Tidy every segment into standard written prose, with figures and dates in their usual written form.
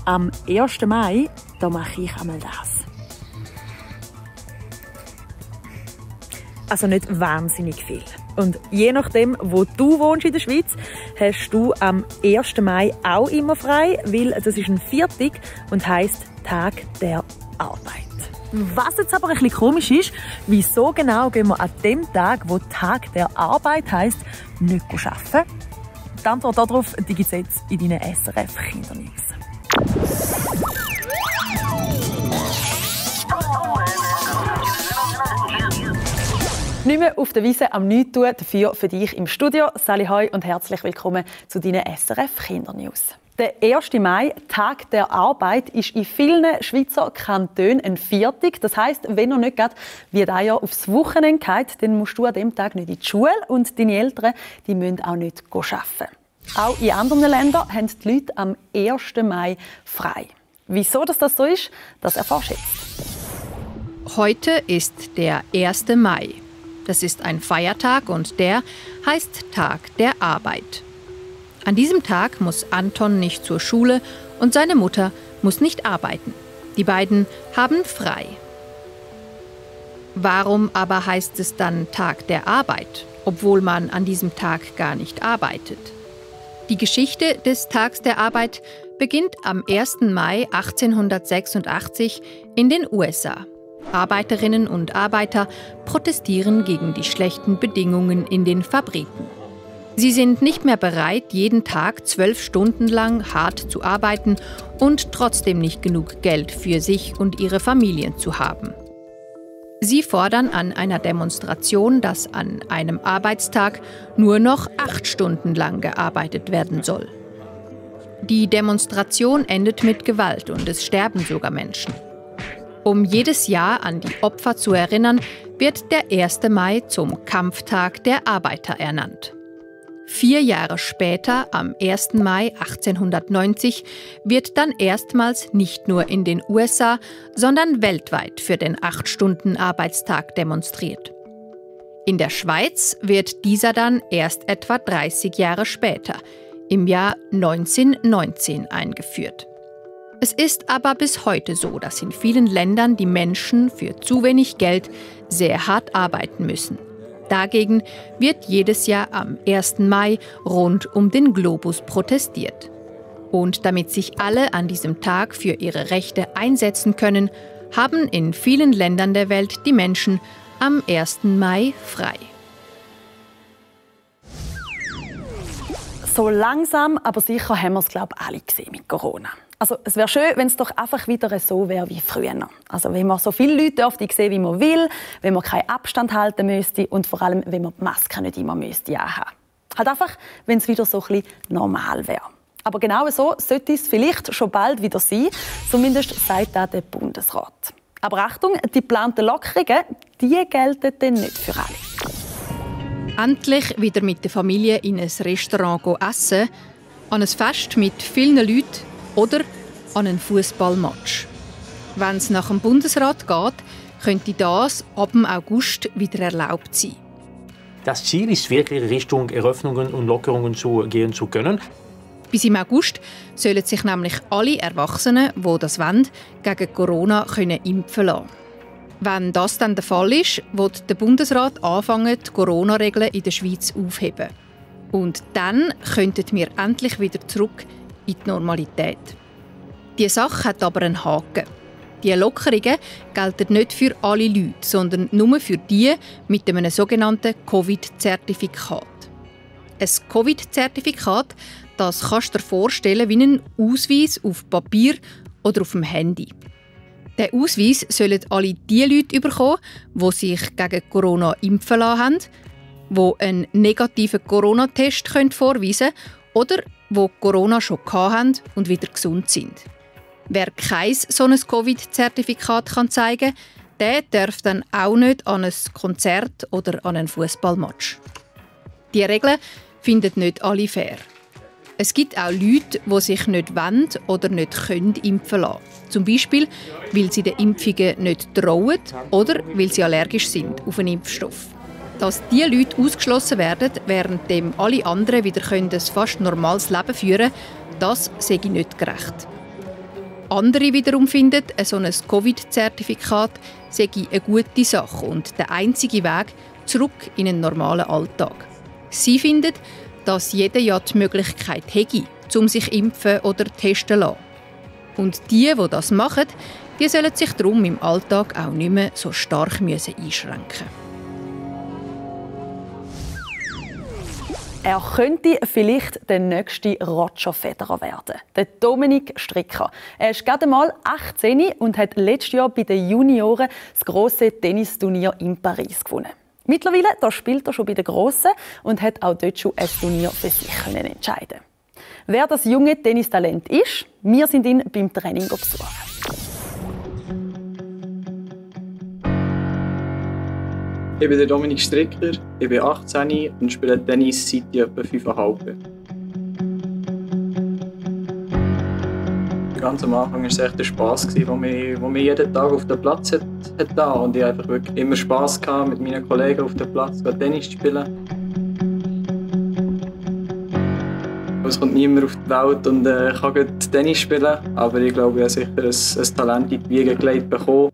Am 1. Mai, da mache ich einmal das. Also nicht wahnsinnig viel. Und je nachdem, wo du wohnst in der Schweiz, hast du am 1. Mai auch immer frei, weil das ist ein Viertag und heisst Tag der Arbeit. Was jetzt aber ein bisschen komisch ist, wieso genau gehen wir an dem Tag, wo Tag der Arbeit heisst, nicht arbeiten? Die Antwort darauf gibt es jetzt in deinen SRF-Kindernews. Nicht mehr auf der Wiese am Nichts tun, dafür für dich im Studio. Sally Hoi und herzlich willkommen zu deinen SRF-Kindernews. Der 1. Mai, Tag der Arbeit, ist in vielen Schweizer Kantonen ein Viertag. Das heisst, wenn er nicht gerade wie dieses Jahr aufs Wochenende geht, dann musst du an diesem Tag nicht in die Schule und deine Eltern die müssen auch nicht arbeiten. Auch in anderen Ländern haben die Leute am 1. Mai frei. Wieso das so ist, das erfährst du jetzt. Heute ist der 1. Mai. Das ist ein Feiertag und der heißt Tag der Arbeit. An diesem Tag muss Anton nicht zur Schule und seine Mutter muss nicht arbeiten. Die beiden haben frei. Warum aber heißt es dann Tag der Arbeit, obwohl man an diesem Tag gar nicht arbeitet? Die Geschichte des Tags der Arbeit beginnt am 1. Mai 1886 in den USA. Arbeiterinnen und Arbeiter protestieren gegen die schlechten Bedingungen in den Fabriken. Sie sind nicht mehr bereit, jeden Tag 12 Stunden lang hart zu arbeiten und trotzdem nicht genug Geld für sich und ihre Familien zu haben. Sie fordern an einer Demonstration, dass an einem Arbeitstag nur noch 8 Stunden lang gearbeitet werden soll. Die Demonstration endet mit Gewalt und es sterben sogar Menschen. Um jedes Jahr an die Opfer zu erinnern, wird der 1. Mai zum Kampftag der Arbeiter ernannt. 4 Jahre später, am 1. Mai 1890, wird dann erstmals nicht nur in den USA, sondern weltweit für den 8-Stunden-Arbeitstag demonstriert. In der Schweiz wird dieser dann erst etwa 30 Jahre später, im Jahr 1919, eingeführt. Es ist aber bis heute so, dass in vielen Ländern die Menschen für zu wenig Geld sehr hart arbeiten müssen. Dagegen wird jedes Jahr am 1. Mai rund um den Globus protestiert. Und damit sich alle an diesem Tag für ihre Rechte einsetzen können, haben in vielen Ländern der Welt die Menschen am 1. Mai frei. So langsam, aber sicher haben wir es, glaube ich, alle gesehen mit Corona. Also, es wäre schön, wenn es doch einfach wieder so wäre wie früher. Also, wenn man so viele Leute dürfte sehen, wie man will, wenn man keinen Abstand halten müsste und vor allem, wenn man die Maske nicht immer müsste anhaben. Halt einfach, wenn es wieder so ein bisschen normal wäre. Aber genau so sollte es vielleicht schon bald wieder sein. Zumindest sagt das der Bundesrat. Aber Achtung, die geplanten Lockerungen, die gelten dann nicht für alle. Endlich wieder mit der Familie in ein Restaurant essen, an ein Fest mit vielen Leuten oder an einen Fußballmatch. Wenn es nach dem Bundesrat geht, könnte das ab dem August wieder erlaubt sein. Das Ziel ist wirklich, Richtung Eröffnungen und Lockerungen gehen zu können. Bis im August sollen sich nämlich alle Erwachsenen, die das wollen, gegen Corona impfen lassen. Wenn das dann der Fall ist, wird der Bundesrat anfangen, die Corona-Regeln in der Schweiz aufzuheben. Und dann könnten wir endlich wieder zurück in die Normalität. Die Sache hat aber einen Haken. Die Lockerungen gelten nicht für alle Leute, sondern nur für die mit einem sogenannten Covid-Zertifikat. Ein Covid-Zertifikat, das kannst du dir vorstellen wie einen Ausweis auf Papier oder auf dem Handy. Den Ausweis sollen alle die Leute bekommen, die sich gegen Corona impfen lassen haben, die einen negativen Corona-Test vorweisen können oder die Corona schon hatten und wieder gesund sind. Wer kein solches Covid-Zertifikat zeigen kann, der darf dann auch nicht an ein Konzert oder an einen Fußballmatch. Die Regeln finden nicht alle fair. Es gibt auch Leute, die sich nicht wollen oder nicht können impfen lassen. Zum Beispiel, weil sie den Impfungen nicht trauen oder weil sie allergisch sind auf einen Impfstoff. Dass diese Leute ausgeschlossen werden, während alle anderen wieder ein fast normales Leben führen können, das sei nicht gerecht. Andere wiederum finden, so ein Covid-Zertifikat sei eine gute Sache und der einzige Weg zurück in einen normalen Alltag. Sie finden, dass jeder ja die Möglichkeit hätte, um sich impfen oder testen zu lassen. Und die das machen, die sollen sich darum im Alltag auch nicht mehr so stark einschränken. Er könnte vielleicht der nächste Roger Federer werden. Der Dominik Stricker. Er ist gerade mal 18 und hat letztes Jahr bei den Junioren das grosse Tennisturnier in Paris gewonnen. Mittlerweile da spielt er schon bei den Grossen und hat auch dort schon ein Turnier für sich entscheiden. Wer das junge Tennistalent ist, wir sind ihn beim Training besuchen. Ich bin der Dominik Stricker, ich bin 18 und spiele Tennis seit etwa 5,5 Jahren. Ganz am Anfang war es echt der Spass, wo mich jeden Tag auf dem Platz hat und ich einfach wirklich immer Spass hatte, mit meinen Kollegen auf dem Platz Tennis zu spielen. Es kommt niemand auf die Welt und kann gut Tennis spielen, aber ich glaube, ich habe sicher ein Talent in die Wiege gelegt bekommen.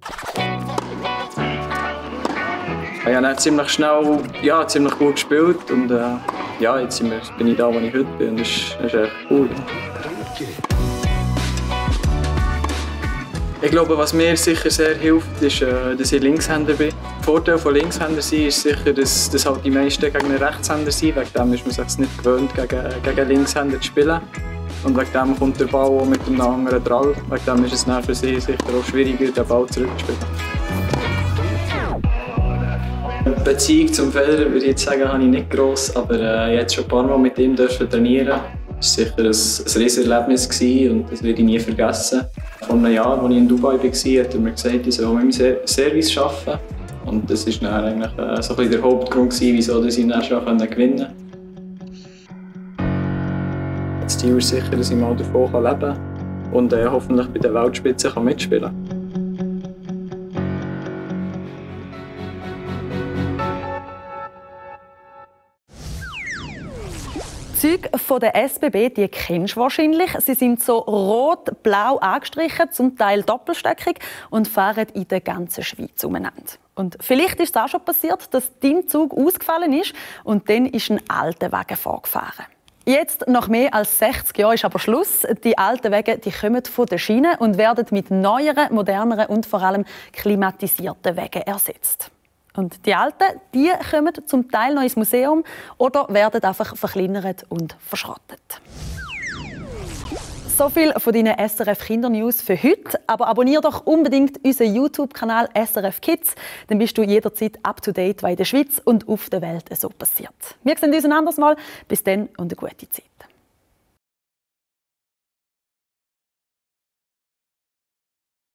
Ich habe dann ziemlich schnell ziemlich gut gespielt und jetzt bin ich da, wo ich heute bin und das ist echt cool. Ich glaube, was mir sicher sehr hilft, ist, dass ich Linkshänder bin. Der Vorteil von Linkshänder sein ist sicher, dass halt die meisten gegen einen Rechtshänder sind. Wegen dem ist man sich nicht gewöhnt, gegen Linkshänder zu spielen. Und wegen dem kommt der Ball auch mit einem anderen Drall. Wegen dem ist es dann für sie sicher auch schwieriger, den Ball zurückzuspielen. Die Beziehung zum Federer würde ich jetzt sagen, habe ich nicht gross, aber ich durfte jetzt schon ein paar Mal mit ihm trainieren. Es war sicher ein Riesenerlebnis und das werde ich nie vergessen. Vor einem Jahr, als ich in Dubai war, hat er mir gesagt, ich soll mit meinem Service arbeiten. Und das war dann eigentlich so ein bisschen der Hauptgrund, wieso ich ihn dann schon gewinnen konnte. Das Ziel ist sicher, dass ich mal davon leben kann und hoffentlich bei der Weltspitze mitspielen kann. Die Züge von der SBB, die kennst du wahrscheinlich. Sie sind so rot-blau angestrichen, zum Teil doppelstöckig und fahren in der ganzen Schweiz umeinander. Und vielleicht ist es auch schon passiert, dass dein Zug ausgefallen ist und dann ist ein alter Wagen vorgefahren. Jetzt, nach mehr als 60 Jahren, ist aber Schluss. Die alten Wagen die kommen von der Schiene und werden mit neueren, moderneren und vor allem klimatisierten Wagen ersetzt. Und die Alten, die kommen zum Teil noch ins Museum oder werden einfach verkleinert und verschrottet. So viel von deinen SRF Kindernews für heute. Aber abonniere doch unbedingt unseren YouTube-Kanal SRF Kids. Dann bist du jederzeit up to date, was in der Schweiz und auf der Welt so passiert. Wir sehen uns ein anderes Mal. Bis dann und eine gute Zeit.